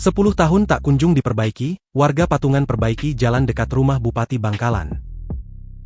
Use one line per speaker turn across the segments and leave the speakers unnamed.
10 tahun tak kunjung diperbaiki, warga patungan perbaiki jalan dekat rumah Bupati Bangkalan.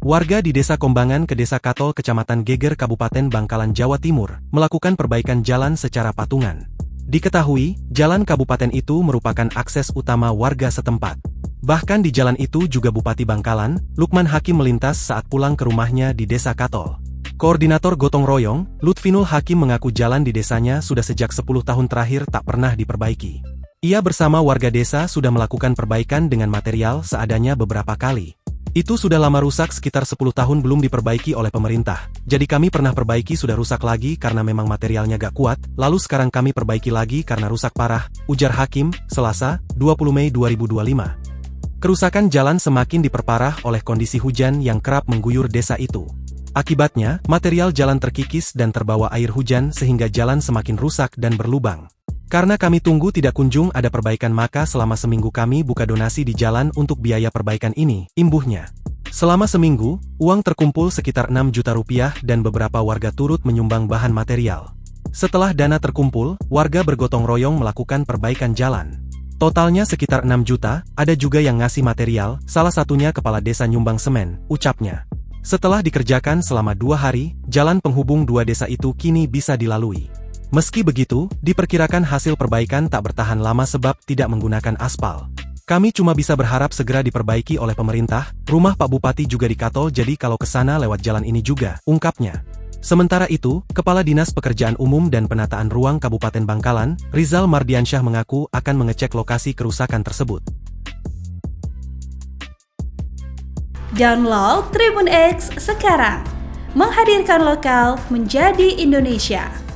Warga di Desa Kombangan ke Desa Katol Kecamatan Geger Kabupaten Bangkalan Jawa Timur, melakukan perbaikan jalan secara patungan. Diketahui, jalan kabupaten itu merupakan akses utama warga setempat. Bahkan di jalan itu juga Bupati Bangkalan, Lukman Hakim melintas saat pulang ke rumahnya di Desa Katol. Koordinator Gotong Royong, Lutfinul Hakim mengaku jalan di desanya sudah sejak 10 tahun terakhir tak pernah diperbaiki. Ia bersama warga desa sudah melakukan perbaikan dengan material seadanya beberapa kali. Itu sudah lama rusak sekitar 10 tahun belum diperbaiki oleh pemerintah. Jadi kami pernah perbaiki sudah rusak lagi karena memang materialnya gak kuat, lalu sekarang kami perbaiki lagi karena rusak parah, ujar Hakim, Selasa, 20 Mei 2025. Kerusakan jalan semakin diperparah oleh kondisi hujan yang kerap mengguyur desa itu. Akibatnya, material jalan terkikis dan terbawa air hujan sehingga jalan semakin rusak dan berlubang. Karena kami tunggu tidak kunjung ada perbaikan maka selama seminggu kami buka donasi di jalan untuk biaya perbaikan ini, imbuhnya. Selama seminggu, uang terkumpul sekitar 6 juta rupiah dan beberapa warga turut menyumbang bahan material. Setelah dana terkumpul, warga bergotong royong melakukan perbaikan jalan. Totalnya sekitar 6 juta, ada juga yang ngasih material, salah satunya kepala desa nyumbang semen, ucapnya. Setelah dikerjakan selama 2 hari, jalan penghubung dua desa itu kini bisa dilalui. Meski begitu, diperkirakan hasil perbaikan tak bertahan lama sebab tidak menggunakan aspal. Kami cuma bisa berharap segera diperbaiki oleh pemerintah, rumah Pak Bupati juga di Katol jadi kalau ke sana lewat jalan ini juga, ungkapnya. Sementara itu, Kepala Dinas Pekerjaan Umum dan Penataan Ruang Kabupaten Bangkalan, Rizal Mardiansyah mengaku akan mengecek lokasi kerusakan tersebut.
Download Tribun X sekarang, menghadirkan lokal menjadi Indonesia.